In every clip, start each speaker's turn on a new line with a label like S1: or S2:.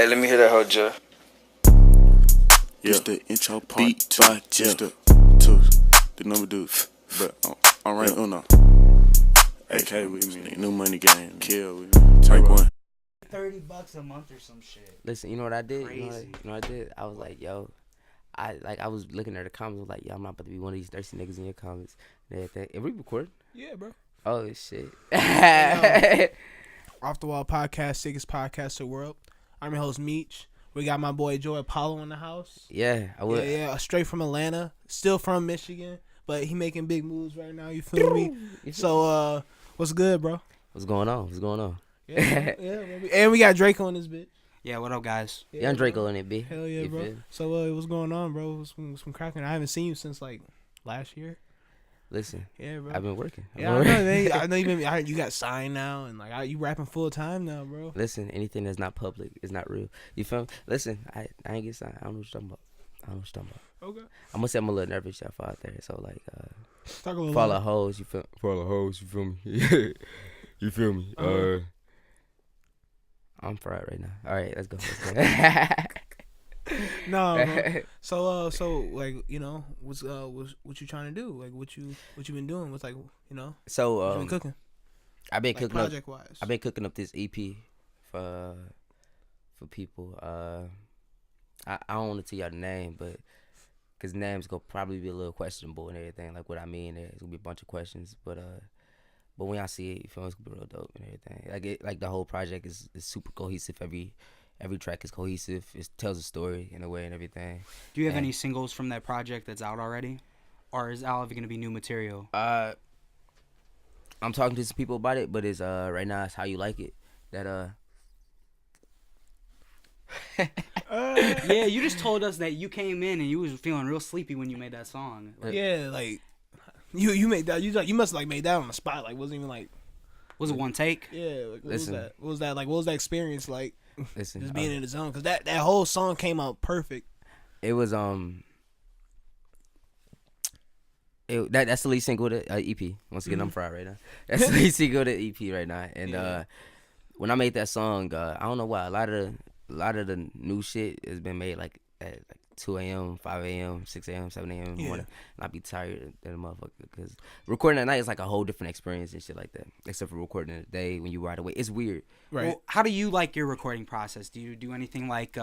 S1: Hey, let me hear that whole Jeff.
S2: This the intro part. Beat by Jeff. Two. The number dudes. But I'm right uno. AK with me. New money game. Kill with me. Take one.
S3: $30 a month or some shit.
S4: Listen, you know what I did?
S3: Crazy.
S4: You know what I did? I was like, yo, I was looking at the comments. I was like, yo, I'm not about to be one of these thirsty niggas in your comments and everything. If we record?
S5: Yeah, bro.
S4: Oh shit.
S5: Off the Wall podcast, sickest podcast in the world. I'm your host Meech. We got my boy Joe Apollo in the house.
S4: Yeah, I would.
S5: Yeah, straight from Atlanta, still from Michigan, but he making big moves right now. You feel me? So, what's good, bro?
S4: What's going on?
S5: Yeah, baby. And we got Draco in this bitch.
S3: Yeah, what up, guys?
S5: Yeah,
S4: Young Draco in it, B.
S5: Hell yeah,
S4: You
S5: bro.
S4: feel?
S5: So, what's going on, bro? What's been cracking? I haven't seen you since like last year.
S4: Listen,
S5: Yeah, bro.
S4: I've been working.
S5: Yeah, I know, man. I know you got signed now, and like you rapping full time now, bro.
S4: Listen, anything that's not public is not real. You feel me? Listen, I ain't get signed. I don't know what you're talking about.
S5: Okay.
S4: I'm gonna say I'm a little nervous y'all out there. So like,
S5: Talk a little.
S4: follow hoes. You feel? Follow hoes. You feel me? You feel me? I'm fried right now. All right, let's go.
S5: No, bro. So like, you know, what's what you trying to do? Like, what you been doing? What's like, you know, what
S4: So
S5: you been cooking?
S4: I've been
S5: Like
S4: cooking up.
S5: project wise.
S4: I've been cooking up this EP for people. I don't want to tell y'all the name, but because names gonna probably be a little questionable and everything. Like what I mean, there's gonna be a bunch of questions. But when y'all see it, you feel it's gonna be real dope and everything. Like the whole project is super cohesive. Every track is cohesive. It tells a story in a way and everything.
S3: Do you have any singles from that project that's out already? Or is all of it going to be new material?
S4: I'm talking to some people about it, but it's right now it's How You Like It. That
S3: Yeah, you just told us that you came in and you was feeling real sleepy when you made that song. Like,
S5: Yeah, like you made that. You must have like made that on the spot. Like wasn't even like.
S3: was it one take?
S5: Yeah. Like, what
S4: Listen.
S5: was that? What was that like? What was that experience like?
S4: listen,
S5: Just being in the zone, because that whole song came out perfect.
S4: it was that's the lead single to EP. Once again, I'm fried right now. That's the lead single to EP right now. And when I made that song, I don't know why a lot of the new shit has been made like at like 2 a.m., 5 a.m., 6 a.m., 7 a.m. in the morning, and I be tired than a motherfucker because recording at night is like a whole different experience and shit like that. Except for recording in the day when you ride away, it's weird.
S5: Right.
S3: Well, how do you like your recording process? Do you do anything like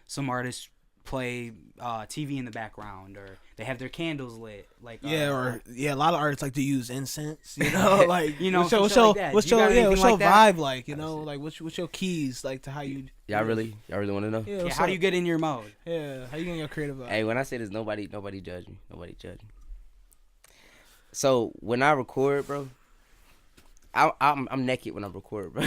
S3: some artists play TV in the background, or they have their candles lit? Like
S5: A lot of artists like to use incense. You know, like
S3: You know,
S5: what's
S3: some
S5: your
S3: shit like that.
S5: what's
S3: You
S5: your
S3: got anything like that?
S5: vibe like? You know, like what's your keys like to how you?
S4: Y'all really want to know?
S5: Yeah.
S3: Yeah,
S5: what's
S3: how do
S5: up?
S3: you get in your mode?
S5: Yeah. How you get in your creative vibe?
S4: Hey, when I say this, nobody judge me. Nobody judge me. So when I record, bro, I'm naked when I record, bro.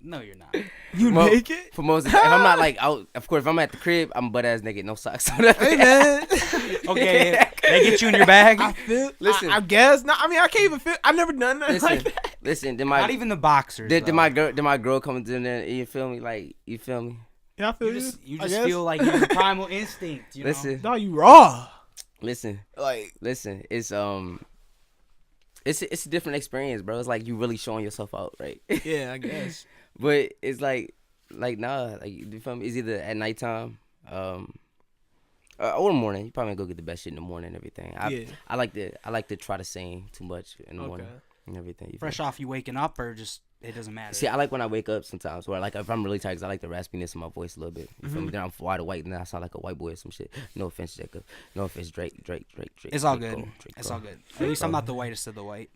S3: No, you're not.
S5: You naked?
S4: For most of the time. If I'm not like out, of course, if I'm at the crib, I'm butt ass naked, no socks on.
S5: Hey man.
S3: Okay, they get you in your bag.
S5: I feel.
S4: Listen.
S5: I guess. No, I mean I can't even feel. I've never done that.
S4: Listen,
S5: Like that.
S4: listen. Did
S3: Not
S4: my
S3: even the boxers.
S4: did
S3: though.
S4: my girl come in there? You feel me? Like you feel me?
S5: Yeah, I feel
S3: You
S5: I
S3: just
S5: guess.
S3: feel like you're primal instinct. You know?
S4: Listen,
S5: No, you raw.
S4: listen.
S5: Like
S4: It's it's a different experience, bro. It's like you really showing yourself out, right?
S5: yeah, I guess.
S4: But it's like nah, like you feel me? It's either at nighttime, or in the morning. You probably go get the best shit in the morning and everything. I like to try to sing too much in the morning and everything. You feel
S3: Fresh
S4: me?
S3: off you waking up, or just it doesn't matter.
S4: See, I like when I wake up sometimes, or like if I'm really tired, 'cause I like the raspiness in my voice a little bit. You feel me? Then I'm wide awake, and then I sound like a white boy or some shit. No offense, Jacob. No offense, Drake.
S3: It's all
S4: Draco,
S3: good.
S4: Draco.
S3: It's all good. At least I'm not the whitest of the white.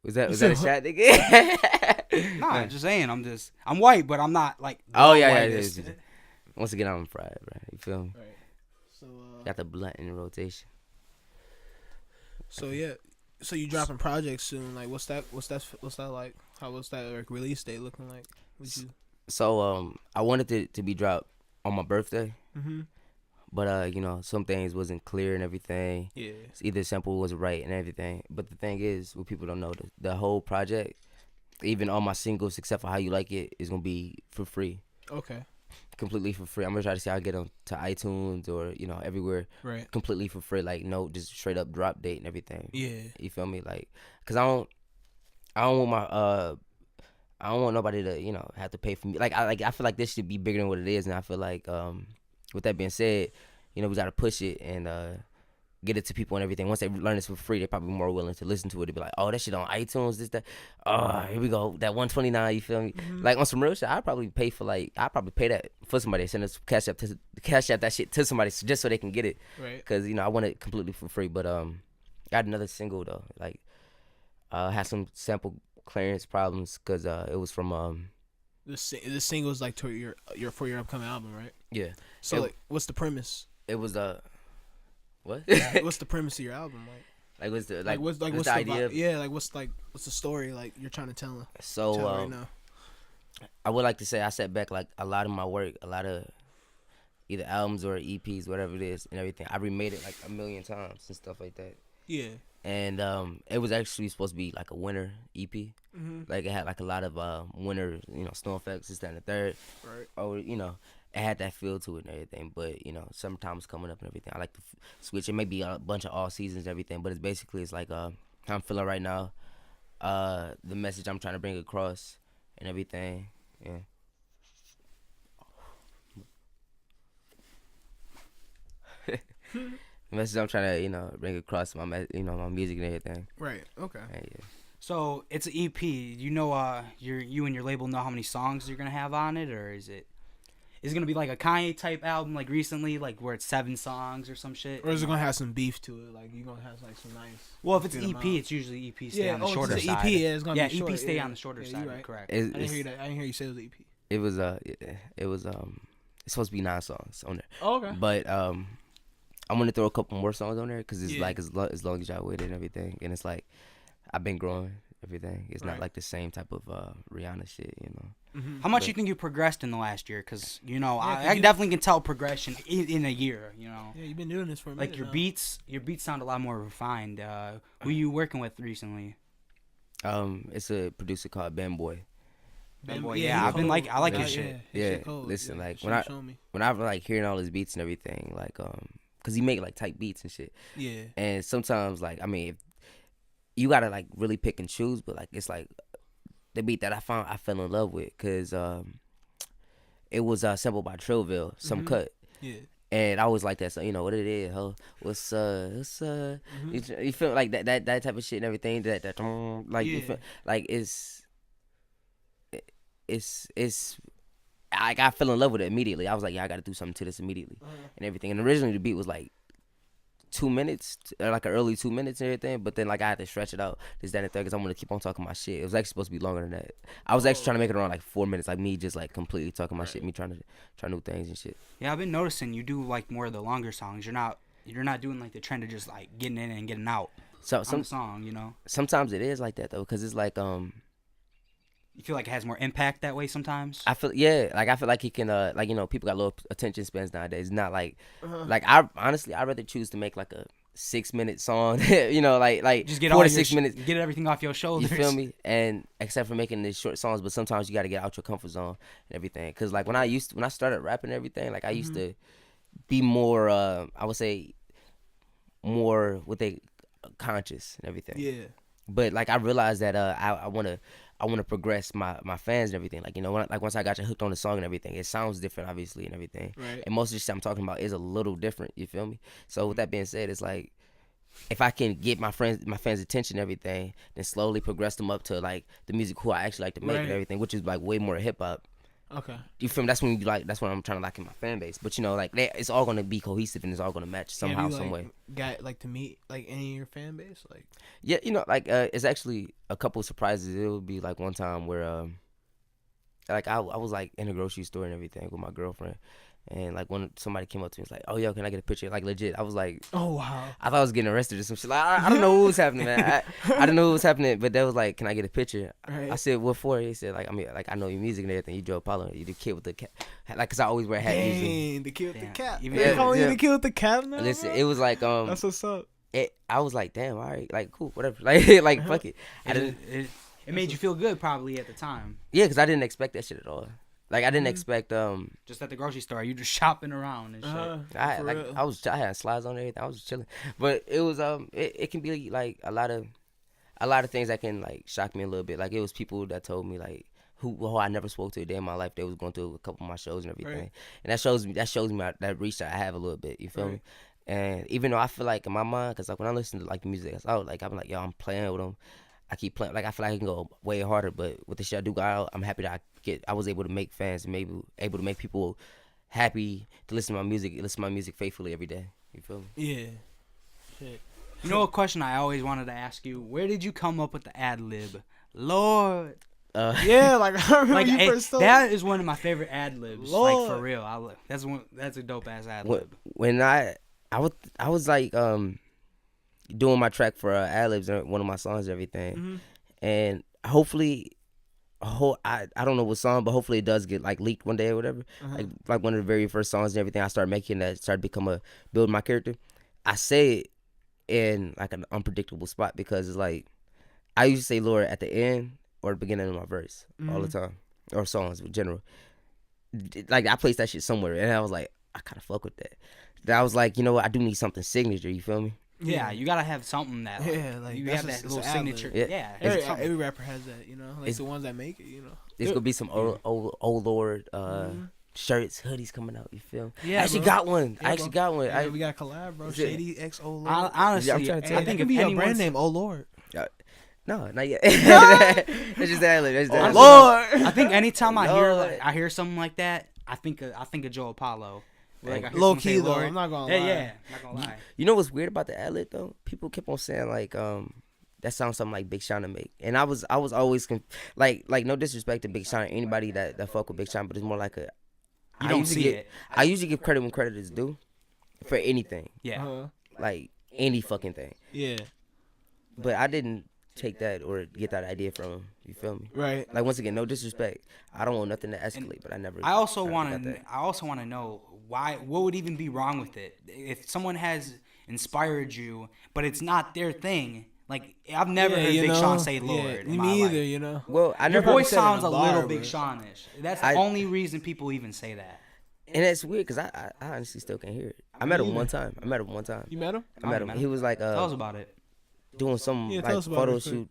S4: Was that a shot, nigga?
S3: Nah, just saying. I'm white, but I'm not like. The
S4: Oh yeah.
S3: whitest.
S4: Once again, I'm fried, bro. You feel me?
S5: Right. So
S4: Got the blunt in rotation.
S5: So yeah, so you dropping projects soon? Like, what's that like? What's that like release date looking like? Would you?
S4: So I wanted it to be dropped on my birthday,
S5: Mm-hmm.
S4: but you know, some things wasn't clear and everything.
S5: Yeah.
S4: It's either sample wasn't right and everything. But the thing is, what people don't know, the whole project, even all my singles except for How You Like It, is gonna be for free.
S5: Okay.
S4: Completely for free. I'm gonna try to see how I get them to iTunes or everywhere.
S5: Right.
S4: Completely for free, like no, just straight up drop date and everything.
S5: Yeah.
S4: You feel me? Like, cause I don't want my I don't want nobody to, have to pay for me. I feel like this should be bigger than what it is, and I feel like, with that being said, we gotta push it and get it to people and everything. Once they learn this for free, they're probably more willing to listen to it. They'll be like, oh, that shit on iTunes, this, that. Oh, here we go, that 129. You feel me? Like on some real shit, I'd probably pay that for somebody. Send us cash app that shit to somebody just so they can get it.
S5: Right.
S4: Because I want it completely for free. But I got another single though. Like had some sample clearance problems because it was from
S5: the single is like for your upcoming album, right?
S4: Yeah.
S5: So what's the premise?
S4: It was what?
S5: What's the premise of your album,
S4: what's the
S5: idea? What's the story like you're trying to tell?
S4: So
S5: right now.
S4: I would like to say I set back like a lot of my work, a lot of either albums or EPs, whatever it is, and everything. I remade it like a million times and stuff like that.
S5: Yeah.
S4: And it was actually supposed to be like a winter EP. Like it had like a lot of winter, snow effects, this, that, and the third.
S5: Right.
S4: Or it had that feel to it and everything. But summertime's coming up and everything. I like to switch. It may be a bunch of all seasons and everything, but it's like how I'm feeling right now. The message I'm trying to bring across and everything. Yeah. The message I'm trying to, bring across my music and everything.
S5: Right. Okay.
S4: Yeah.
S3: So it's an EP. You and your label know how many songs you're gonna have on it, or is it gonna be like a Kanye type album like recently, like where it's 7 songs or some shit?
S5: Or is it gonna have some beef to it? Like you gonna have like some nice.
S3: Well, if it's EP, it's usually EP stay on the shorter
S5: it's
S3: side.
S5: EP. Yeah, it's gonna be
S3: EP
S5: short.
S3: stay on the shorter side.
S5: Right.
S3: Correct.
S5: I didn't hear that. I didn't hear you say it was EP.
S4: It was it's supposed to be 9 songs on there.
S5: Oh, okay.
S4: But I'm gonna throw a couple more songs on there because it's like as long as y'all with it and everything, and it's like I've been growing everything. It's not like the same type of Rihanna shit,
S3: How much you think you progressed in the last year? Because I definitely can tell progression in a year. Yeah,
S5: you've been doing this for a minute.
S3: Like your beats sound a lot more refined. Who you working with recently?
S4: It's a producer called Ben Boy.
S3: Ben Boy, yeah, I like his shit.
S4: Yeah, listen, like when I like hearing all his beats and everything, like cause he make like tight beats and shit.
S5: Yeah.
S4: And sometimes like if you gotta like really pick and choose, but like it's like the beat that I fell in love with, cause it was sampled by Trillville, some cut. Yeah. And I always like that, so you know what it is, ho. What's you feel like that type of shit and everything. You feel like it's I fell in love with it immediately. I was like, yeah, I got to do something to this immediately and everything. And originally the beat was like 2 minutes, like an early 2 minutes and everything. But then like I had to stretch it out, this, that, and the third, because I'm gonna keep on talking my shit. It was actually supposed to be longer than that. I was actually trying to make it around like 4 minutes, like me just like completely talking my shit, me trying to try new things and shit.
S3: Yeah, I've been noticing you do like more of the longer songs. You're not doing like the trend of just like getting in and getting out.
S4: So
S3: some song,
S4: Sometimes it is like that though, because it's like
S3: You feel like it has more impact that way sometimes?
S4: I feel like he can people got low attention spans nowadays. It's not like I'd rather choose to make like a 6-minute song, like
S3: just get
S4: 4 to 6 minutes,
S3: get everything off your shoulders.
S4: You feel me? And except for making these short songs, but sometimes you got to get out your comfort zone and everything. Cause like when I started rapping and everything, like I used to be more, I would say, more conscious and everything.
S5: Yeah.
S4: But like I realized that I wanna progress my fans and everything. Like once I got you hooked on the song and everything, it sounds different obviously and everything. Right. And most of the shit I'm talking about is a little different. You feel me? So with that being said, it's like if I can get my fans' attention and everything, then slowly progress them up to like the music who I actually like to make and everything, which is like way more hip hop.
S5: Okay.
S4: You feel me? That's when I'm trying to lock in my fan base. But it's all gonna be cohesive and it's all gonna match somehow, some way.
S5: Got like to meet like any of your fan base, like.
S4: Yeah, it's actually a couple of surprises. It would be like one time where like I was like in a grocery store and everything with my girlfriend. And like when somebody came up to me, it's like, "Oh, yo, can I get a picture?" Like legit, I was like,
S5: "Oh wow!"
S4: I thought I was getting arrested or some shit. Like I don't know what was happening, man. I don't know what was happening, but they was like, "Can I get a picture?" Right. I said, "What for?" He said, "Like I know your music and everything. You drove Apollo. You the kid with the cat, like, cause I always wear hat usually."
S5: The kid with the cat.
S3: They
S5: call you the kid with the cat now.
S4: Listen, it was like
S5: That's what's up.
S4: I was like, damn, all right, like cool, whatever, like fuck it.
S3: It made you feel good probably at the time.
S4: Yeah, cause I didn't expect that shit at all. Like I didn't expect
S3: just at the grocery store, you just shopping around and shit.
S4: I had slides on and everything. I was just chilling, but it was it can be like a lot of things that can like shock me a little bit. Like it was people that told me like, who I never spoke to a day in my life. They was going through a couple of my shows and everything,
S5: Right.
S4: and that shows me that reach that I have a little bit. You feel me?
S5: Right.
S4: And even though I feel like in my mind, cause like when I listen to like the music, I'm like, yo, I'm playing with them. I keep playing. Like I feel like I can go way harder, but with the shit I do got out, I'm happy that I was able to make fans and maybe able to make people happy to listen to my music faithfully every day. You feel me?
S5: Yeah. Shit.
S3: You know a question I always wanted to ask you? Where did you come up with the ad lib? Lord.
S5: Yeah, like I remember
S3: Like
S5: you first told
S3: that is one of my favorite ad libs. Like
S5: Lord.
S3: for real. That's a dope ass ad
S4: When,
S3: lib.
S4: when I was like doing my track for ad libs and one of my songs and everything,
S5: Mm-hmm.
S4: and hopefully. I don't know what song, but hopefully it does get like leaked one day or whatever.
S5: Uh-huh.
S4: Like one of the very first songs and everything I started making that started to become build my character. I say it in like an unpredictable spot because it's like I used to say Lord at the end or the beginning of my verse all the time, or songs in general. Like I placed that shit somewhere and I was like, I kind of fuck with that. Then I was like, you know what, I do need something signature. You feel me?
S3: Yeah, you gotta have something that
S5: Like
S3: you
S5: that's
S3: have that
S5: it's
S3: little
S5: an ad-lib.
S3: signature.
S4: Yeah.
S3: Yeah,
S5: Every,
S3: something.
S5: every rapper has that, you know, like the ones that make it, you know.
S4: It's gonna be some old Lord shirts, hoodies coming out. You feel me?
S3: Yeah,
S4: I actually
S3: bro.
S4: got one.
S5: Yeah,
S4: I actually
S5: bro.
S4: got one.
S5: Yeah, we got a collab, bro.
S4: Is it-
S5: Shady X O Lord.
S3: Honestly,
S4: Yeah, I'm trying to tell
S3: I
S4: you.
S3: think
S5: it
S3: if
S5: could be a brand
S3: anyone's
S5: name, Oh Lord.
S4: No, not yet. That's just that. That's that.
S5: Lord.
S3: I think anytime I
S4: Lord.
S3: hear something like that, I think of Joe Apollo. Like, I hear
S5: Low
S3: someone say
S5: key though,
S3: Lord.
S5: I'm not gonna
S3: Yeah,
S5: lie.
S3: yeah, not gonna lie.
S4: You know what's weird about the ad-lib though? People kept on saying like that sounds something like Big Sean to make, and I was always like no disrespect to Big Sean or anybody that fuck with Big Sean, but it's more like a
S3: You don't see it.
S4: I usually give credit when credit is due for anything,
S3: Yeah.
S5: Uh-huh.
S4: like any fucking thing.
S5: Yeah.
S4: But I didn't take that or get that idea from him. You feel me?
S5: Right.
S4: Like once again, no disrespect. I don't want nothing to escalate, but I never.
S3: I also
S4: never
S3: want
S4: got
S3: to.
S4: that.
S3: I also want to know what would even be wrong with it if someone has inspired you, but it's not their thing. Like I've never heard
S5: you
S3: Big
S5: know,
S3: Sean say Lord.
S5: Yeah,
S3: in
S5: me
S3: my
S5: either,
S3: life.
S5: you know.
S4: Well, I
S3: Your
S4: never.
S3: voice
S5: said it in
S3: sounds
S5: a
S3: a
S5: bar,
S3: little
S5: but-
S3: Big Seanish. That's the
S4: I-
S3: only reason people even say that.
S4: And that's weird because I honestly still can't hear it. I met him one time.
S5: You met him?
S4: I met him. He was like
S3: Tell us about it.
S4: doing some
S5: Yeah, tell
S4: like
S5: us about
S4: photo
S5: it,
S4: shoot,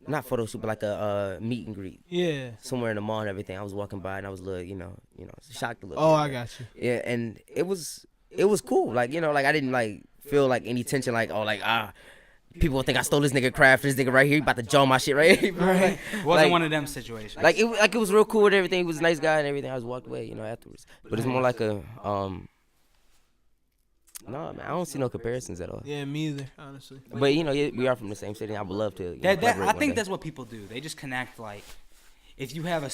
S4: not photo shoot, but like a meet and greet
S5: Yeah.
S4: somewhere in the mall and everything. I was walking by and I was a little, shocked a little.
S5: Oh,
S4: bit.
S5: I got you.
S4: Yeah, and it was cool. Like like I didn't like feel like any tension. Like people think I stole this nigga craft. This nigga right here, he about to jaw my shit right here.
S5: Right.
S3: It wasn't
S4: Like-
S3: one of them situations.
S4: Like it was real cool with everything. He was a nice guy and everything. I was walked away, afterwards. But it's more like a no, man. I don't see no comparisons at all.
S5: Yeah, me either, honestly.
S4: But yeah, we are from the same city. I would love to.
S3: That,
S4: collaborate
S3: I
S4: one
S3: think
S4: day.
S3: that's what people do. They just connect. Like, if you have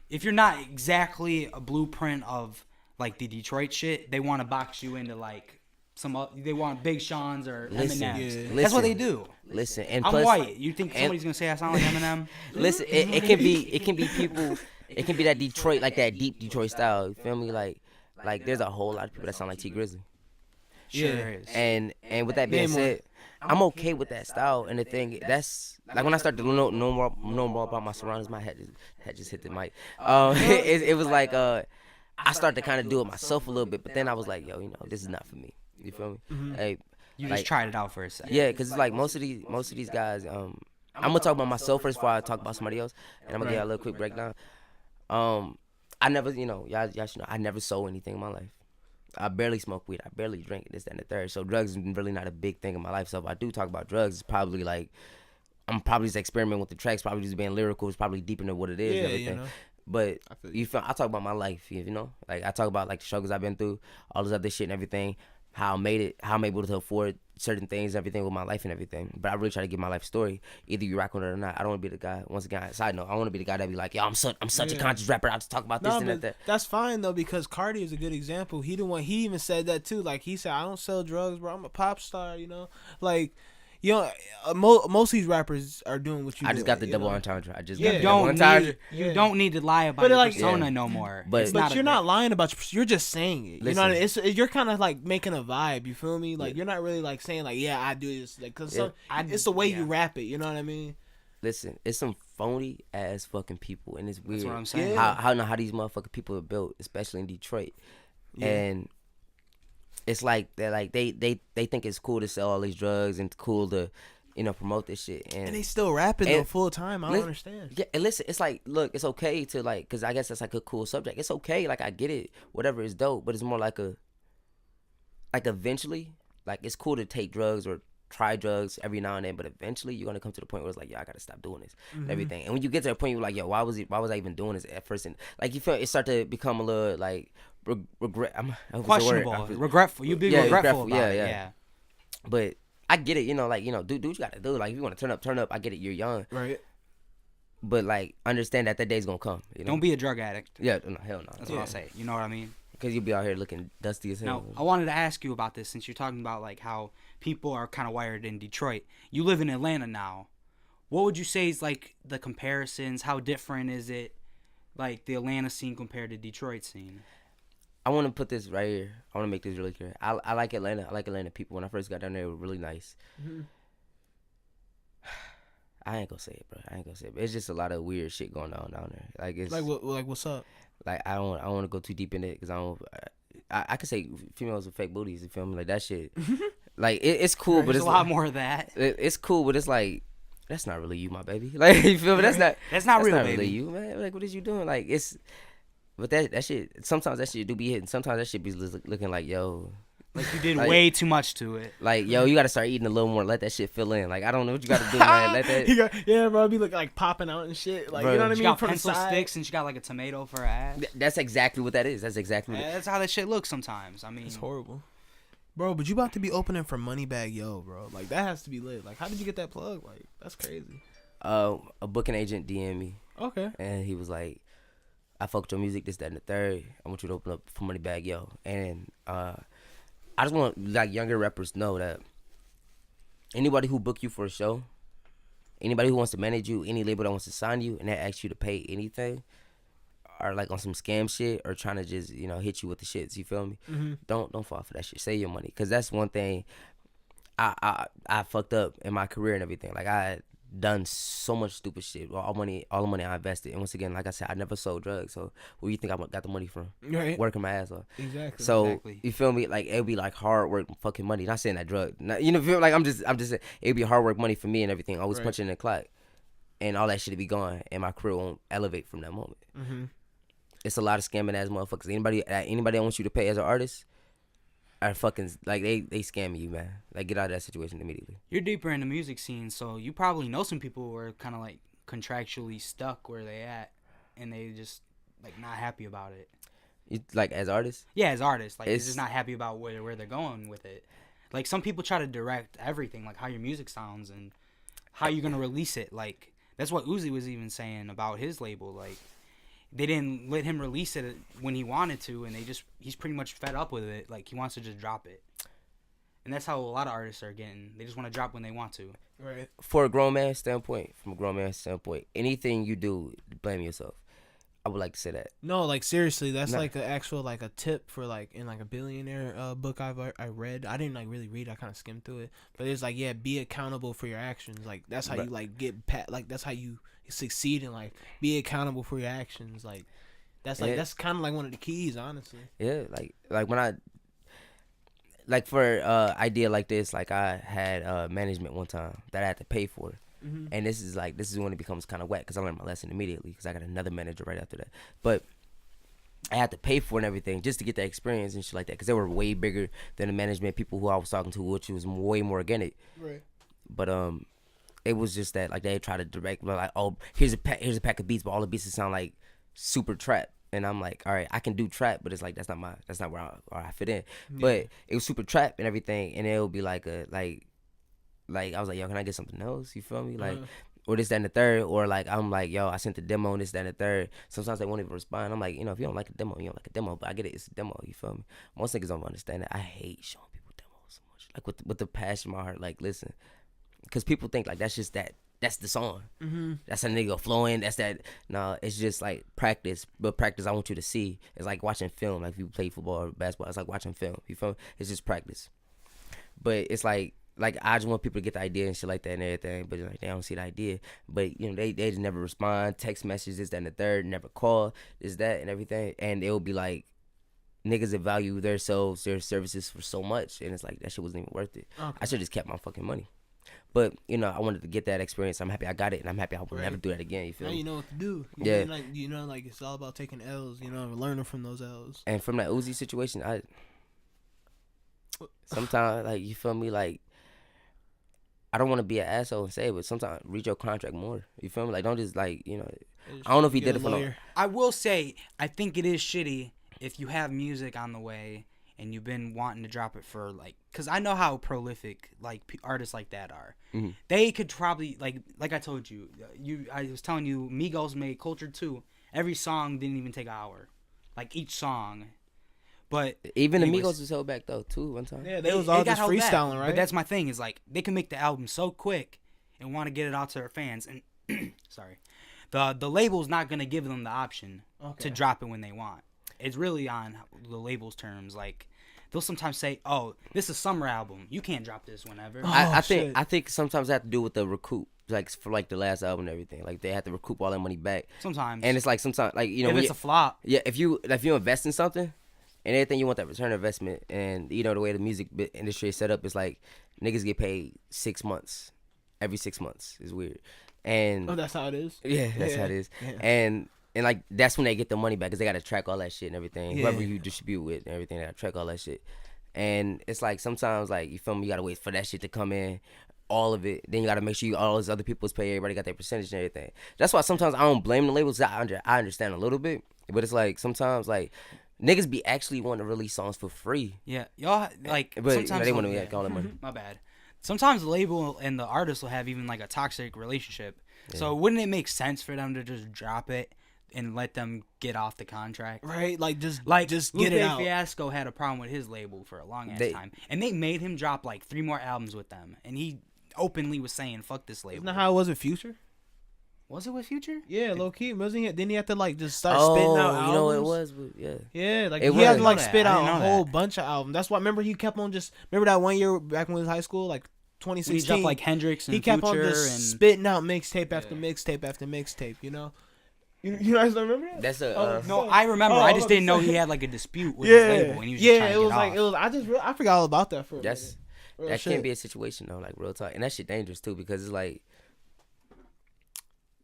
S3: if you're not exactly a blueprint of like the Detroit shit, they want to box you into like they want Big Sean's or
S4: Listen,
S3: Eminem's.
S5: yeah.
S3: That's what they
S4: Listen.
S3: do.
S4: Listen, and
S3: I'm
S4: plus,
S3: white. You think somebody's gonna say I sound like Eminem?
S4: Listen, it can be people. It can be that Detroit, like that deep Detroit style. You feel me? Like there's a whole lot of people that sound like T Grizzly.
S3: Sure
S5: Yeah.
S3: is.
S4: And with that being
S5: Name one.
S4: said, I'm okay with that style. And the thing that's like when I started to know more about my surroundings, my head just hit the mic. It was like I started to kind of do it myself a little bit, but then I was like, yo, this is not for me. You feel me? Hey,
S3: You
S4: like,
S3: just tried it out for a second.
S4: yeah, cause it's like most of these guys. I'm gonna talk about myself first before I talk about somebody else, and I'm gonna give you a little quick breakdown. I never, y'all should know, I never sold anything in my life. I barely smoke weed. I barely drink this, that, and the third. So drugs is really not a big thing in my life. So if I do talk about drugs, it's probably like I'm probably just experimenting with the tracks, probably just being lyrical. It's probably deeper than what it is and
S5: Yeah,
S4: everything. But I talk about my life, like I talk about like the struggles I've been through, all this other shit and everything, how I made it, how I'm able to afford certain things, everything with my life and everything. But I really try to give my life story. Either you rock with it or not. I don't want to be the guy. Once again, side note, I want to be the guy that be like, yo, I'm such a conscious rapper. I just talk about this
S5: No,
S4: and
S5: but
S4: that.
S5: that's fine though, because Cardi is a good example. He even said that too. Like he said, I don't sell drugs, bro. I'm a pop star, Like, most of these rappers are doing what you.
S4: I just got the double entendre. I just
S5: Yeah.
S4: got the double entendre.
S3: You don't need to lie about
S5: But
S3: your
S5: like-
S3: persona
S4: Yeah.
S3: no more.
S4: But-
S3: It's
S5: But
S3: a
S5: you're
S3: good-
S5: not lying about you're just saying it. You know what I mean?
S4: Listen.
S5: You're kind of like making a vibe. You feel me? Like
S4: Yeah.
S5: you're not really like saying like, yeah, I do this. Like, cause
S4: Yeah.
S5: it's the way
S3: yeah.
S5: you rap it. You know what I mean?
S4: Listen, it's some phony ass fucking people, and it's weird.
S3: That's what I'm saying.
S5: Yeah.
S4: How these motherfucking people are built, especially in Detroit, and it's like they think it's cool to sell all these drugs and cool to promote this shit.
S5: And they still rapping though full time. I don't understand.
S4: Yeah, and listen, it's like, look, it's okay to like, cause I guess that's like a cool subject. It's okay, like I get it, whatever is dope, but it's more like eventually, like it's cool to take drugs or try drugs every now and then, but eventually you're gonna come to the point where it's like, yo, I gotta stop doing this and everything. And when you get to a point, you're like, yo, why was I even doing this at first? And like you feel it start to become a little like regret,
S3: questionable, regretful. You be regretful about it. Yeah.
S4: But I get it, like do what you gotta do. Like if you want to turn up. I get it. You're young,
S5: right?
S4: But like understand that day's gonna come.
S3: Don't be a drug addict.
S4: Yeah, no, hell no.
S3: That's what I'll say. You know what I mean?
S4: Because you'll be out here looking dusty as hell.
S3: Now, I wanted to ask you about this since you're talking about like how people are kind of wired in Detroit. You live in Atlanta now. What would you say is like the comparisons? How different is it, like the Atlanta scene compared to Detroit scene?
S4: I want to put this right here. I want to make this really clear. I like Atlanta. I like Atlanta people. When I first got down there, they were really nice. I ain't gonna say it, bro. It's just a lot of weird shit going on down there. Like it's
S5: like what's up?
S4: Like I don't want to go too deep in it because I could say females with fake booties. You feel me? Like that shit. Like it's cool,
S3: There's
S4: but it's
S3: a lot more of that.
S4: It's cool, but it's like that's not really you, my baby. Like you feel me? That's not
S3: real,
S4: not
S3: baby.
S4: really you, man. Like what is you doing? Like it's, but that shit. Sometimes that shit do be hitting. Sometimes that shit be looking like yo.
S3: Like you did way too much to it.
S4: Like yo, you gotta start eating a little more. Let that shit fill in. Like I don't know what you gotta do, man. Let that.
S5: Yeah, bro, be like popping out and shit. Like bro, you know what I mean?
S3: She got pencil sticks and she got like a tomato for her ass.
S4: That's exactly what that is. That's exactly.
S3: That's how that shit looks sometimes. I mean,
S5: it's horrible, bro. But you about to be opening for Moneybag Yo, bro. Like that has to be lit. Like how did you get that plug? Like that's crazy.
S4: A booking agent DM'd me.
S5: Okay.
S4: And he was like, I fucked your music, this, that, and the third. I want you to open up for Moneybag Yo. And I just want like younger rappers know that anybody who book you for a show, anybody who wants to manage you, any label that wants to sign you and they ask you to pay anything, are like on some scam shit or trying to just hit you with the shits. You feel me? Don't fall for that shit. Save your money, because that's one thing I fucked up in my career and everything. Like I had done so much stupid shit. All the money I invested. And once again, like I said, I never sold drugs. So where do you think I got the money from?
S5: Right.
S4: Working my ass off.
S5: Exactly.
S4: So you feel me? Like it'd be like hard work, fucking money. Not saying that drug. Feel like I'm just saying it'd be hard work, money for me and everything. Always punching in the clock, and all that shit would be gone, and my career won't elevate from that moment. It's a lot of scamming ass motherfuckers. Anybody that wants you to pay as an artist are fucking like they scam you, man. Like get out of that situation immediately.
S3: You're deeper in the music scene, so you probably know some people who are kind of like contractually stuck where they at, and they just like not happy about it.
S4: You, like as artists?
S3: Yeah, as artists, like they're just not happy about where they're going with it. Like some people try to direct everything, like how your music sounds and how you're gonna release it. Like that's what Uzi was even saying about his label. Like they didn't let him release it when he wanted to, and he's pretty much fed up with it. Like he wants to just drop it. And that's how a lot of artists are getting. They just want to drop when they want to.
S5: Right.
S4: From a grown man's standpoint, anything you do, blame yourself. I would like to say that.
S5: No, like seriously, that's like an actual like a tip for like in like a billionaire book I read. I didn't like really read. I kind of skimmed through it, but it's like be accountable for your actions. Like that's how you like get like that's how you succeed in life. Be accountable for your actions. Like that's that's kind of like one of the keys, honestly.
S4: Yeah, like when I like for idea like this, like I had management one time that I had to pay for. And this is when it becomes kind of whack because I learned my lesson immediately because I got another manager right after that. But I had to pay for it and everything just to get that experience and shit like that because they were way bigger than the management people who I was talking to, which was way more organic.
S5: Right.
S4: But it was just that like they try to direct like, oh, here's a pack of beats, but all the beats sound like super trap. And I'm like, all right, I can do trap, but it's like that's not where I fit in. Yeah. But it was super trap and everything, and it would be like I was like, yo, can I get something else? You feel me? Like, or this, that, and the third. Or like, I'm like, yo, I sent the demo and this, that, and the third. Sometimes they won't even respond. I'm like, if you don't like a demo, you don't like a demo. But I get it, it's a demo. You feel me? Most niggas don't understand that. I hate showing people demos so much. Like with the passion in my heart. Like, listen, because people think like that's just that. That's the song. That's a nigga flowing. That's that. No, it's just like practice. But practice, I want you to see. It's like watching film. Like if you play football or basketball, it's like watching film. You feel me? It's just practice. But it's like I just want people to get the idea and shit like that and everything, but like they don't see the idea. But they just never respond, text messages, this, that, and the third, never call, this, that, and everything. And it'll be like niggas that value themselves, their services for so much, and it's like that shit wasn't even worth it. Okay. I should just kept my fucking money. But you know, I wanted to get that experience. I'm happy I got it, and I'm happy I will never do that again. You feel
S5: now
S4: me?
S5: you know what to do. Like it's all about taking L's. Learning from those L's.
S4: And from that Uzi situation, I sometimes like you feel me, like I don't want to be an asshole and say it, but sometimes read your contract more. You feel me? Like don't just like I don't know if he did it for no.
S3: I will say I think it is shitty if you have music on the way and you've been wanting to drop it for like, because I know how prolific like artists like that are.
S4: Mm-hmm.
S3: They could probably like I told you, I was telling you, Migos made Culture 2. Every song didn't even take an hour, like each song. But
S4: even the Migos was held back though too one time.
S5: Yeah, they was all just freestyling, right?
S3: But that's my thing is like they can make the album so quick and want to get it out to their fans, and sorry, the label's not gonna give them the option to drop it when they want. It's really on the label's terms. Like they'll sometimes say, "Oh, this is a summer album. You can't drop this whenever."
S4: I think sometimes it have to do with the recoup, like for like the last album and everything. Like they have to recoup all that money back.
S3: Sometimes,
S4: and it's like sometimes like
S3: if it's a flop.
S4: Yeah, if you invest in something and everything, you want that return on investment. And the way the music industry is set up is like niggas get paid 6 months, every 6 months. It's weird. And
S5: that's how it is.
S4: Yeah, that's how it is. Yeah. And like that's when they get the money back because they got to track all that shit and everything. Yeah. Whoever you distribute with and everything, they got to track all that shit. And it's like sometimes like you feel me, you got to wait for that shit to come in, all of it. Then you got to make sure all those other people's pay. Everybody got their percentage and everything. That's why sometimes I don't blame the labels. I understand a little bit, but it's like sometimes like niggas be actually want to release songs for free.
S3: Yeah, y'all like
S4: but
S3: sometimes
S4: they want to get all that money.
S3: My bad. Sometimes the label and the artist will have even like a toxic relationship. Yeah. So wouldn't it make sense for them to just drop it and let them get off the contract?
S5: Right, just
S3: Lupe
S5: get it out.
S3: Fiasco had a problem with his label for a long ass time, and they made him drop like 3 more albums with them, and he openly was saying, "Fuck this label."
S5: Isn't that how it was with Future?
S3: Was it with Future?
S5: Yeah, low key. Wasn't he? Didn't he have to like just start spitting out albums?
S4: You know what it was? Yeah.
S5: Yeah, like he had to like spit out a whole bunch of albums. That's why. Remember, he kept on remember that one year back when he was in high school, like 2016.
S3: He dropped like Hendrix and
S5: he kept
S3: Future
S5: on just spitting out mixtape after mixtape after mixtape. You guys don't remember that?
S4: That's
S3: no, I remember. I just didn't know he had like a dispute with his label, and he was just trying to get off.
S5: I forgot all about that for a
S4: minute. That can't be a situation though, like real talk, and that shit dangerous too because it's like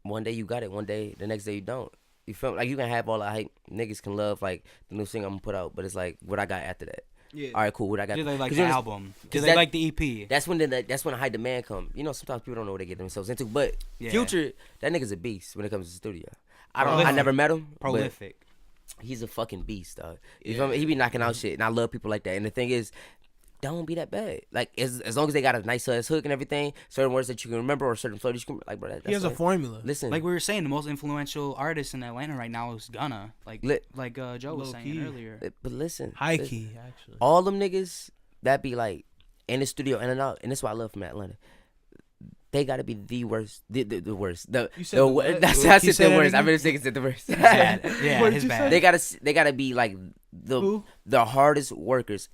S4: one day you got it, one day the next day you don't. You feel like you can have all the hype, niggas can love like the new single I'm gonna put out, but it's like what I got after that.
S5: Yeah.
S4: All right, cool. What I got?
S3: Do they like the album? Do they like the EP?
S4: That's when the high demand come. Sometimes people don't know what they get themselves into. But Future, that nigga's a beast when it comes to the studio. I never met him.
S3: Prolific.
S4: He's a fucking beast, dog. You feel me? He be knocking out shit, and I love people like that. And the thing is, don't be that bad. Like as long as they got a nice hook and everything, certain words that you can remember or certain flow that you can like, bro.
S5: He has a formula.
S4: Listen,
S3: like we were saying, the most influential artist in Atlanta right now is Gunna. Like Joe was saying earlier.
S4: But listen,
S5: high key actually.
S4: All them niggas that be like in the studio in and out, and that's what I love from Atlanta. They gotta be the worst. The worst. I said the worst. I really think it's the worst.
S3: Yeah, it's bad.
S4: They gotta be like the hardest workers.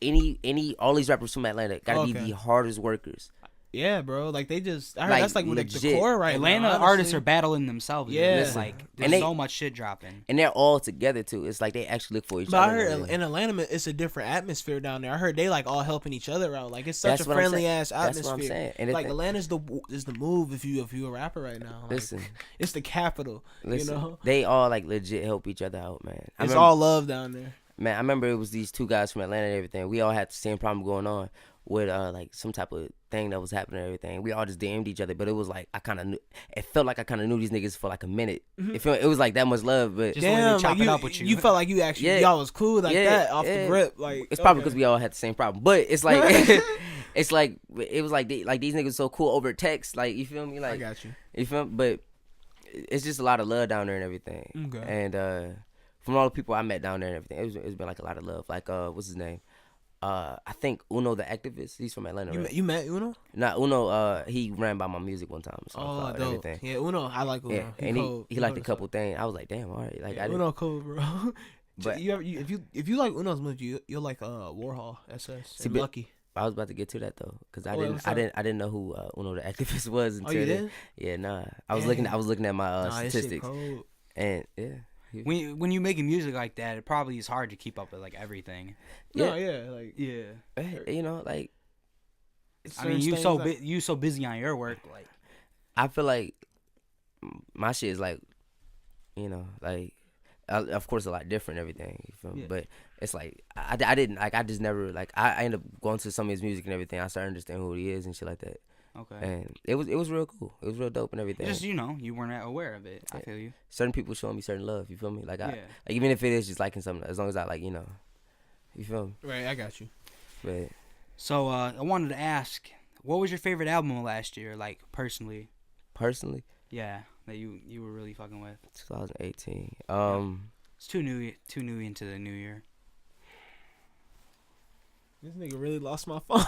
S4: All these rappers from Atlanta gotta be the hardest workers.
S5: Yeah, bro. Like they just, I heard that's like the core right
S3: Atlanta
S5: now.
S3: Atlanta artists are battling themselves.
S5: Yeah,
S3: it's like there's so much shit dropping,
S4: and they're all together too. It's like they actually look for each other.
S5: But I heard in Atlanta, it's a different atmosphere down there. I heard they like all helping each other out. Like it's such a friendly ass atmosphere. That's what I'm saying. And like Atlanta's the move if you a rapper right now. Like, listen, it's the capital.
S4: Listen, they all like legit help each other out, man.
S5: It's all love down there.
S4: Man, I remember it was these 2 guys from Atlanta and everything. We all had the same problem going on with like some type of thing that was happening and everything. We all just DM'd each other, but it was like it felt like I kind of knew these niggas for like a minute. Mm-hmm. It was like that much love, but
S3: just damn, chop it up with you.
S5: You felt like you actually y'all was cool like that off the rip. Like
S4: it's probably because we all had the same problem, but it's like it's like it was like these niggas so cool over text. Like you feel me? Like
S5: I got you.
S4: You feel me? But it's just a lot of love down there and everything.
S5: Okay.
S4: And from all the people I met down there and everything, it's been like a lot of love. Like what's his name? I think Uno the activist. He's from Atlanta. Right?
S5: You met Uno?
S4: Nah, Uno. He ran by my music one time.
S5: Oh, dope. Everything. Yeah, Uno. I like Uno.
S4: Yeah, and he liked a couple things. I was like, damn, all right. Like
S5: Uno cool, bro. But if you like Uno's music, you'll like Warhol, SS, and Lucky.
S4: I was about to get to that though, cause I didn't know who Uno the activist was until.
S5: Oh, you did?
S4: Yeah, nah. I was looking at my statistics, and yeah.
S3: When you making music like that, it probably is hard to keep up with like everything.
S5: Yeah, like
S4: like
S3: I mean, you so busy on your work, like.
S4: I feel like my shit is like, you know, like, of course a lot different and everything. You feel me?
S3: Yeah.
S4: But it's like I didn't like I just never like I ended up going to some of his music and everything. I started understanding who he is and shit like that.
S3: Okay.
S4: And it was real cool. It was real dope and everything.
S3: Just you weren't aware of it. I feel you.
S4: Certain people showing me certain love. You feel me? Like
S3: Yeah.
S4: even if it is just liking something, as long as I like, you know, you feel me?
S5: Right, I got you.
S4: But
S3: So I wanted to ask, what was your favorite album last year? Like personally.
S4: personally,
S3: Yeah, that you were really fucking with.
S4: 2018.
S3: It's too new into the new year.
S5: This nigga really lost my phone.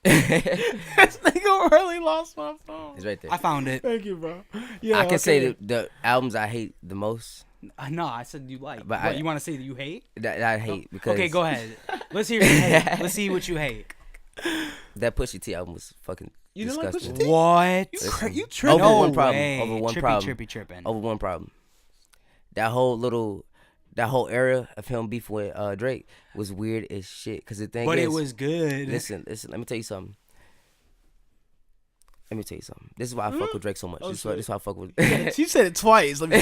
S4: This
S5: nigga really lost my phone.
S4: It's right there.
S3: I found it.
S5: Thank you, bro. Yeah,
S4: I can say the albums I hate the most.
S3: No, I said you like.
S4: But
S3: you want to say that you hate?
S4: That I hate because
S3: Okay, go ahead. Let's hear what you hate. Let's see what you hate.
S4: that Pusha T album was fucking
S5: You didn't like
S4: disgusting.
S5: Pusha T?
S3: What?
S5: You
S4: Over
S5: tripping?
S3: No
S4: one problem.
S3: way.
S4: Over one
S3: Trippy,
S4: problem.
S3: tripping.
S4: Over one problem. That whole era of him beefing with Drake was weird as shit. Cause the thing
S3: But
S4: is,
S3: it was good.
S4: Listen. Let me tell you something. This is why I fuck with Drake so much.
S5: Oh,
S4: this is why I fuck with.
S5: You said it twice. Let me.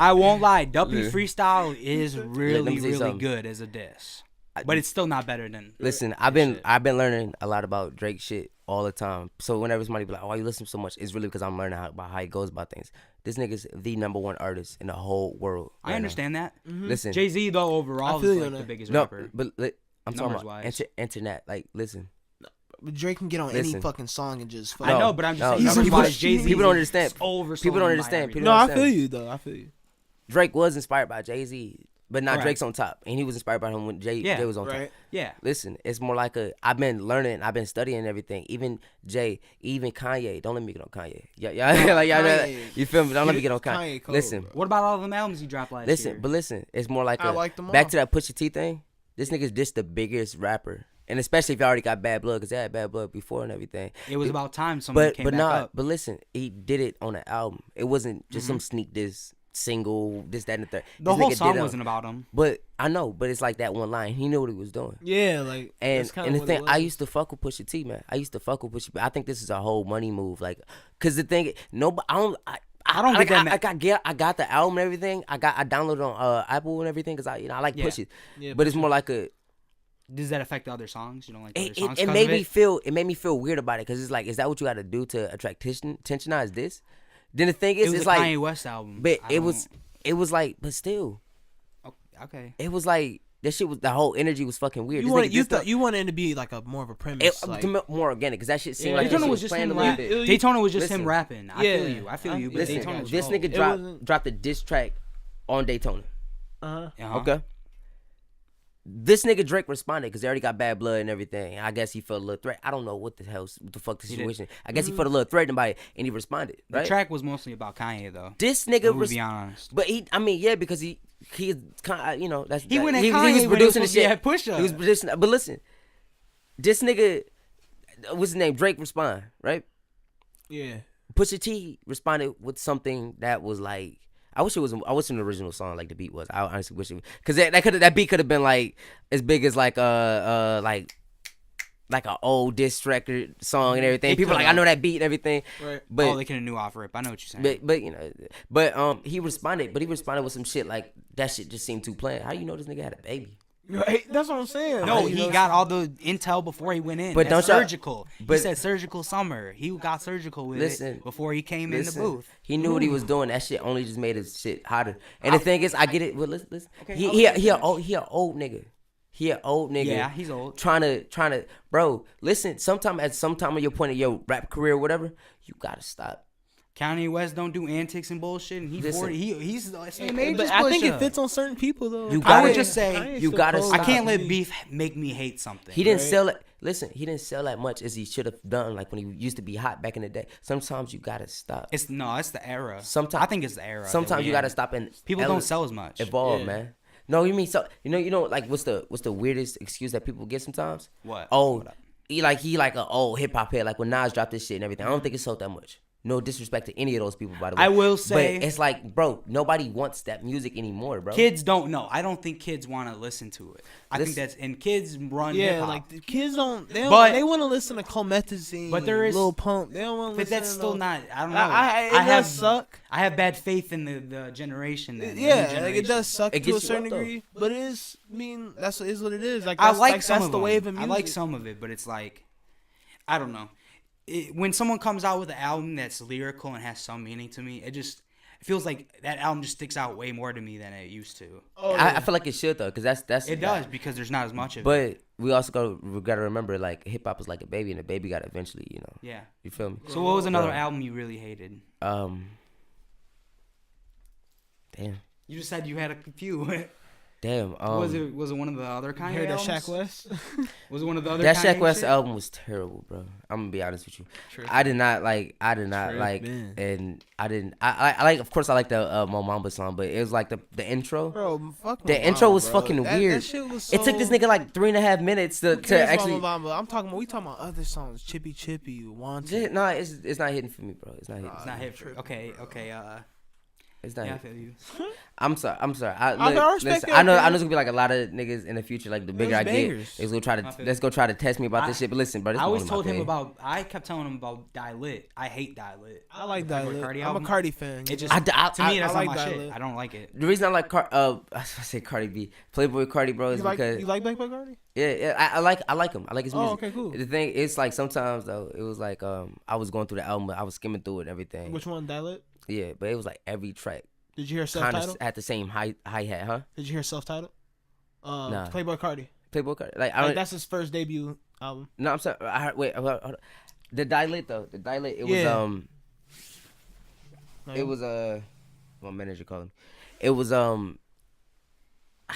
S3: I won't lie. Duppy
S4: Yeah.
S3: freestyle is
S4: Let
S3: really,
S4: me tell you
S3: really
S4: something.
S3: good as a diss. But it's still not better than.
S4: Listen,
S3: shit.
S4: I've been learning a lot about Drake shit all the time. So whenever somebody be like, "Why you listen so much?" It's really because I'm learning about how he goes about things. This nigga's the #1 artist in the whole world.
S3: I understand that.
S4: Listen,
S3: Jay-Z though overall
S5: I feel
S3: is
S5: you
S3: like
S5: on
S3: the
S5: that.
S3: biggest
S4: no,
S3: rapper.
S4: but I'm talking about
S3: Numbers-wise.
S4: internet. Like, listen,
S5: Drake can get on any
S4: Listen.
S5: fucking song and just.
S3: I know, but I'm just saying
S5: no,
S3: numbers-wise,
S5: people-
S3: Jay-Z.
S4: people don't understand.
S3: Oversold
S4: People don't
S3: by
S4: understand.
S3: everything.
S4: People
S5: No, I
S4: understand.
S5: feel you though. I feel you.
S4: Drake was inspired by Jay-Z, but not
S3: Right.
S4: Drake's on top, and he was inspired by him when Jay was on top.
S5: Right.
S3: Yeah.
S4: Listen, it's more like I've been learning, I've been studying everything. Even Jay, even Kanye. Don't let me get on Kanye. Yeah, like y'all know that.
S5: Kanye.
S4: You feel me? Don't let me get on Kanye.
S5: Kanye cold,
S4: Listen,
S5: bro.
S3: What about all them albums he dropped last year?
S4: listen. It's more like
S5: I like them
S4: back
S5: all.
S4: to that Pusha T thing. This nigga's just the biggest rapper, and especially if you already got bad blood, because they had bad blood before and everything.
S3: It was about time somebody came back up.
S4: But listen, he did it on an album. It wasn't just some sneak diss single, this, that, and the third.
S3: The
S4: This
S3: whole
S4: nigga
S3: song
S4: did
S3: wasn't about him.
S4: But I know, but it's like that one line. He knew what he was doing.
S5: Yeah, like.
S4: And
S5: that's kinda
S4: and the
S5: what
S4: thing,
S5: it
S4: I
S5: was.
S4: used to fuck with Pusha T, man. I used to fuck with Pusha T. I think this is a whole money move, like, cause the thing, nobody, I don't
S3: get that, man.
S4: I got the album and everything. I downloaded on Apple and everything, cause I like
S3: Yeah.
S4: Push It.
S5: Yeah,
S4: but it's more like a.
S3: Does that affect the other songs? You don't like the other
S4: It,
S3: songs?
S4: it
S3: 'cause
S4: made
S3: of
S4: me made me feel weird about it, cause it's like, is that what you got to do to attract attention? Is this? Then the thing
S3: It
S4: is,
S3: was
S4: it's
S3: a
S4: like,
S3: Kanye West album.
S4: but
S3: I
S4: it was like, but still,
S3: don't- Okay.
S4: it was like that shit was, the whole energy was fucking weird.
S5: You
S4: This
S5: wanted
S4: nigga just
S5: you wanted it to be like a more of a premise.
S4: it,
S5: like,
S4: more organic, cause that shit seemed
S5: Yeah,
S4: like
S3: Daytona
S4: that shit
S3: was just
S4: playing
S3: him
S4: a little
S3: rapping.
S4: bit.
S3: Daytona was just him
S4: Listen.
S3: rapping. I
S5: Yeah.
S3: feel you. But
S4: Listen,
S3: Daytona was
S4: this
S3: cold.
S4: nigga
S5: It wasn't-
S4: dropped a diss track on Daytona.
S3: Uh-huh.
S4: Okay. This nigga Drake responded because they already got bad blood and everything. I guess he felt a little threat. I don't know what the fuck the
S3: He did.
S4: situation. I guess he felt a little threatened by it, and he responded.
S3: The
S4: Right?
S3: track was mostly about Kanye though.
S4: This
S3: I'm
S4: nigga
S3: gonna be honest.
S4: but yeah, because he is kind of, you know, that's
S3: He went at
S4: he
S3: Kanye
S4: was
S3: when
S4: producing
S3: he
S4: the
S3: was
S4: shit.
S3: at Pusha.
S4: He was producing, but listen, this nigga, what's his name? Drake respond, right?
S5: yeah.
S4: Pusha T responded with something that was like, I wish an original song like the beat was. I honestly wish it, because that beat could have been like as big as like like an old diss record song and everything.
S3: It
S4: People like, I
S3: could've.
S4: know that beat and everything.
S5: Right.
S4: But
S3: They could have knew off rip. I know what you're saying.
S4: but you know, he responded with some shit like that shit just seemed too plain. How you know this nigga had a baby?
S5: Right. That's what I'm saying.
S3: No,
S5: Like, you
S3: he
S5: know,
S3: got all the intel before he went in.
S4: But
S3: That's
S4: don't y'all-
S3: surgical. He
S4: but-
S3: said surgical summer. He got surgical with
S4: Listen,
S3: it before he came in the
S4: Listen,
S3: booth.
S4: he knew what he was doing. That shit only just made his shit hotter. And the thing is, I get it. Well, listen.
S3: Okay,
S4: He an old nigga. He an old nigga.
S3: Yeah, he's old.
S4: Trying to, bro. Listen. At some time of your point of your rap career, or whatever, you gotta stop.
S3: Kanye West don't do antics and bullshit, and he's
S4: Listen.
S3: 40. He's the same age
S5: But
S3: as
S5: I think
S3: Pusha.
S5: it fits on certain people though.
S4: You
S3: I would
S4: gotta-
S3: just say
S5: Kanye's
S4: you
S5: still
S4: gotta
S5: cold.
S3: I can't
S4: stop.
S3: let beef make me hate something.
S4: He didn't
S5: Right.
S4: sell it. Listen, he didn't sell that much as he should have done. Like when he used to be hot back in the day. Sometimes you gotta stop.
S3: It's the era.
S4: Sometimes
S3: I think it's the era. that
S4: Sometimes
S3: we
S4: you
S3: in.
S4: gotta stop and
S3: People don't sell as much.
S4: Evolve,
S5: Yeah.
S4: man. No, you mean so? You know, like what's the weirdest excuse that people get sometimes?
S3: What?
S4: Oh,
S3: What up?
S4: he like an old hip hop head. Like when Nas dropped this shit and everything. I don't think it sold that much. No disrespect to any of those people, by the way.
S3: I will say,
S4: but it's like, bro, nobody wants that music anymore, bro.
S3: Kids don't know. I don't think kids want to listen to it. I think that's and kids run hip hop.
S5: Like the kids don't. They want to listen to Comethazine,
S3: but there is
S5: Lil Pump. They don't want to listen.
S3: But that's still not. I don't know.
S5: I does suck.
S3: I have bad faith in the generation. Then,
S5: like it does suck to a certain degree, but it is. I mean, that's what it is. Like
S3: I like some
S5: that's
S3: of
S5: the
S3: them.
S5: wave of music.
S3: I like some of it, but it's like, I don't know. When someone comes out with an album that's lyrical and has some meaning to me, it feels like that album just sticks out way more to me than it used to.
S4: Oh, yeah. I feel like it should though, because that's
S3: it does because there's not as much of it.
S4: But we also gotta remember, like, hip hop is like a baby, and a baby got to eventually,
S3: Yeah.
S4: You feel me?
S3: So what was another album you really hated?
S4: Damn.
S3: You just said you had a few.
S4: Damn.
S3: Was it one of the other Kanye
S5: Heard that
S3: albums?
S5: Shaq West?
S3: Was it one of the other?
S4: That
S3: Kanye
S4: Shaq West
S3: shit?
S4: album was terrible, bro. I'm gonna be honest with you. I did not like, and I didn't. I like. Of course, I like the Mo Mamba song, but it was like the intro.
S5: Bro, fuck
S4: the intro was fucking weird.
S5: That shit was so...
S4: It took this nigga like 3.5 minutes to actually.
S5: I'm talking about other songs. Chippy Chippy, Wanted.
S4: No, it's not hitting for me, bro. It's not hitting.
S3: It's not hitting for. Okay.
S4: It's not.
S3: Yeah, I feel you.
S4: I'm sorry.
S5: I respect
S4: listen,
S5: it,
S4: I know
S5: okay.
S4: there's gonna be like a lot of niggas in the future. Like the bigger I get, is gonna try to let's go try to test me about this shit. But listen, bro, this
S3: I always
S4: is
S3: told him about. I kept telling him about Die Lit. I hate Die Lit.
S5: I like Die Lit. I'm
S3: album.
S5: a Cardi fan.
S3: It just to me that's not my shit. I don't like it.
S4: The reason I like I was gonna say Cardi B, Playboy Cardi, bro, is because
S5: you like Playboy Cardi?
S4: Yeah, I like him. I like his music.
S5: Oh, okay, cool.
S4: The thing is, like, sometimes though, it was like I was going through the album, I was skimming through it and everything.
S5: Which one, Die Lit?
S4: Yeah, but it was like every track.
S5: Did you hear
S4: kind
S5: self-titled?
S4: of had the same hi hat, huh?
S5: Did you hear self-titled?
S4: Nah.
S5: Playboy Cardi.
S4: Playboy Cardi. Like
S5: that's his first debut album.
S4: No, I'm sorry. Wait. Hold on. The Die Lit though. The Die Lit. It was my manager called me. It was I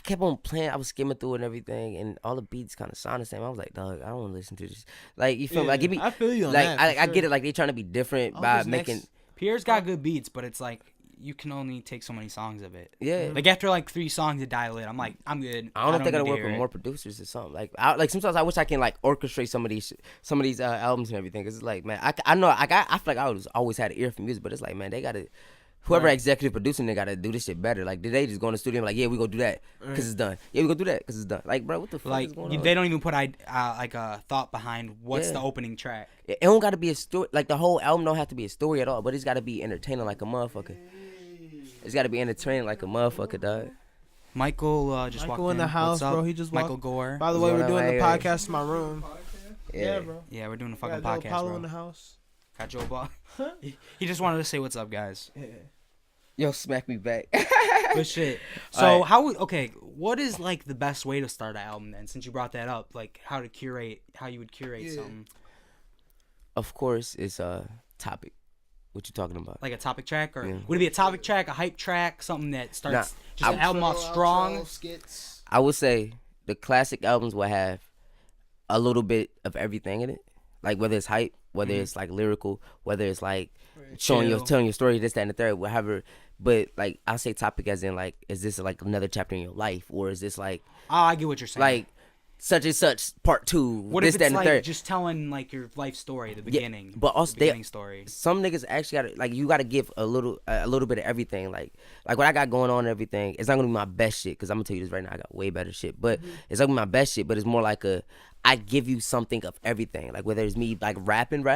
S4: kept on playing. I was skimming through it and everything, and all the beats kind of sound the same. I was like, dog, I don't want to listen to this. Like, you feel me? Like, give me.
S5: I feel you on
S4: like,
S5: that.
S4: I get it. Like, they trying to be different by making.
S3: Pierre's got good beats, but it's like you can only take so many songs of it.
S4: Yeah.
S3: Like after like 3 songs of Die Lit, I'm like, I'm good.
S4: I don't know if they gotta work with more producers or something. Like, sometimes I wish I can like orchestrate some of these albums and everything. Cause it's like, man, I know I feel like I always had an ear for music, but it's like, man, they gotta. Whoever executive producing, they gotta do this shit better. Like, did they just go in the studio and be like, yeah, we gonna do that because it's done. Yeah, we gonna do that because it's done. Like, bro, what the fuck is going on?
S3: They don't even put like a thought behind what's the opening track.
S4: It don't gotta be a story. Like, the whole album don't have to be a story at all, but it's gotta be entertaining like a motherfucker. It's gotta be entertaining like a motherfucker, dog.
S3: Michael just walked
S5: in the house,
S3: What's up?
S5: bro. He just walked.
S3: Michael Gore.
S5: By the way, we're doing the podcast in my room.
S4: Yeah,
S5: bro.
S3: Yeah, we're doing a fucking
S5: got
S3: podcast,
S5: Paulo
S3: bro.
S5: in the house.
S3: Got Joe Ball. He just wanted to say what's up, guys.
S5: Yeah.
S4: Yo, smack me back.
S3: But shit. So what is like the best way to start an album then? Since you brought that up, like how you would curate something.
S4: Of course, it's a topic. What you talking about?
S3: Like a topic track, or would it be a topic track, a hype track, something that starts an album off strong?
S4: I would say the classic albums will have a little bit of everything in it, like whether it's hype, whether it's like lyrical, whether it's like telling your story, this, that, and the third, whatever. But like, I'll say topic as in like, is this like another chapter in your life, or is this like?
S3: Oh, I get what you're saying.
S4: Like, such and such part 2.
S3: What
S4: this,
S3: if
S4: that,
S3: it's
S4: and the
S3: like
S4: third.
S3: just telling like your life story, the beginning?
S4: Yeah, but also
S3: the beginning story.
S4: Some niggas actually gotta like, you gotta give a little bit of everything. Like what I got going on and everything. It's not gonna be my best shit, because I'm gonna tell you this right now. I got way better shit, but it's not gonna be my best shit. But it's more like I give you something of everything. Like whether it's me like rapping,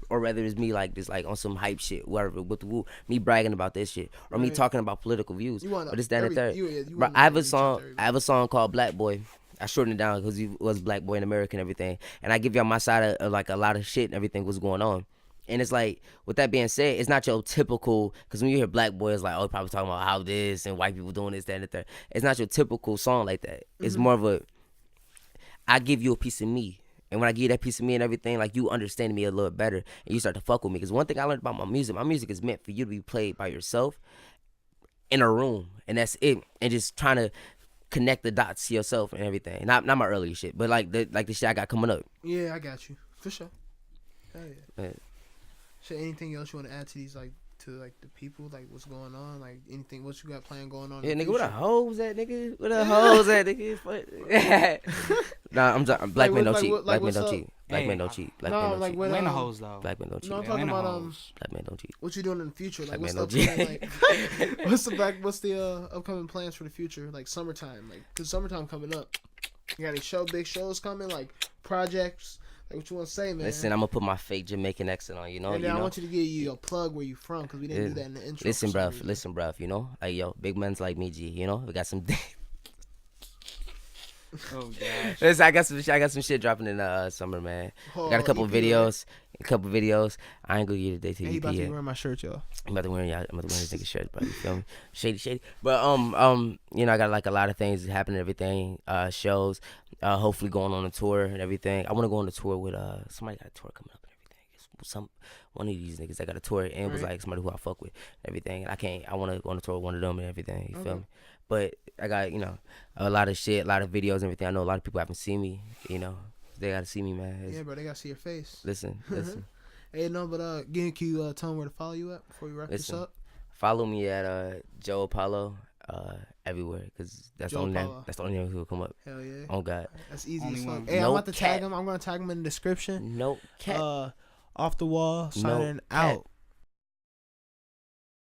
S4: or whether it's me like just like on some hype shit, whatever, with the woo, me bragging about this shit, or me talking about political views. But it's that and third. Bro, I have a song called Black Boy. I shortened it down because he was Black Boy in America and everything. And I give y'all my side of like a lot of shit and everything was going on. And it's like, with that being said, it's not your typical, because when you hear Black Boy, it's like, oh, probably talking about how this and white people doing this, that, and the third. It's not your typical song like that. It's more of I give you a piece of me. And when I give you that piece of me and everything, like, you understand me a little better and you start to fuck with me. Because one thing I learned about my music is meant for you to be played by yourself in a room. And that's it. And just trying to connect the dots to yourself and everything. Not my early shit, but like the shit I got coming up.
S5: Yeah, I got you. For sure. Hell yeah.
S4: Yeah.
S5: So anything else you want to add to these, like, to like the people, like what's going on, like anything, what you got planned going on?
S4: Yeah, nigga, where the hoes at, nigga? Where the hoes at, nigga? Nah, I'm black man don't cheat. Black man don't cheat. Black men don't cheat. Black
S5: no,
S4: men don't
S5: like
S4: cheat.
S5: when,
S3: Win the hoes though.
S4: Black men don't cheat.
S5: No, I'm
S3: Yeah,
S5: talking
S3: win the
S5: about
S3: hoes.
S4: Black men don't cheat.
S5: what you doing in the future? Like,
S4: Black
S5: what's
S4: man
S5: the
S4: don't
S5: upcoming, like, what's the upcoming plans for the future? Like summertime, like, cause summertime coming up. You got any big shows coming? Like projects? Like, what you want to say, man?
S4: Listen, I'm gonna put my fake Jamaican accent on. You know.
S5: And then I want you to give you a plug where you from, cause we didn't do that in the intro.
S4: Listen, bruv. You know, like yo, big men's like me, G. You know, we got some.
S3: Oh gosh.
S4: Listen, I got some shit dropping in the summer, man. I got a couple
S5: EP,
S4: videos. I ain't gonna get a day to
S5: Hey,
S4: EP
S5: he about to
S4: yet.
S5: be wearing my shirt, y'all.
S4: I'm about to wear his nigga shirt, bro. You feel me? Shady. But you know, I got like a lot of things happening, everything. Shows. Hopefully going on a tour and everything. I want to go on a tour with somebody got a tour coming up and everything. One of these niggas that got a tour and was like somebody who I fuck with and everything. And I want to go on a tour with one of them and everything. You feel me? But I got, you know, a lot of shit, a lot of videos and everything. I know a lot of people haven't seen me, you know. They got to see me, man.
S5: Yeah, bro, they got to see your face.
S4: Listen.
S5: Hey, no, but can you tell them where to follow you at before we wrap this up?
S4: Follow me at Joe Apollo everywhere, because that's the only name who will come up.
S5: Hell yeah.
S4: Oh, God.
S5: That's easy
S3: Only
S5: as fuck.
S3: one.
S5: Hey,
S4: No
S5: I'm about to
S4: cap.
S5: tag him. I'm going to tag him in the description.
S4: No cat.
S5: Off the wall, signing
S4: cat.
S5: out.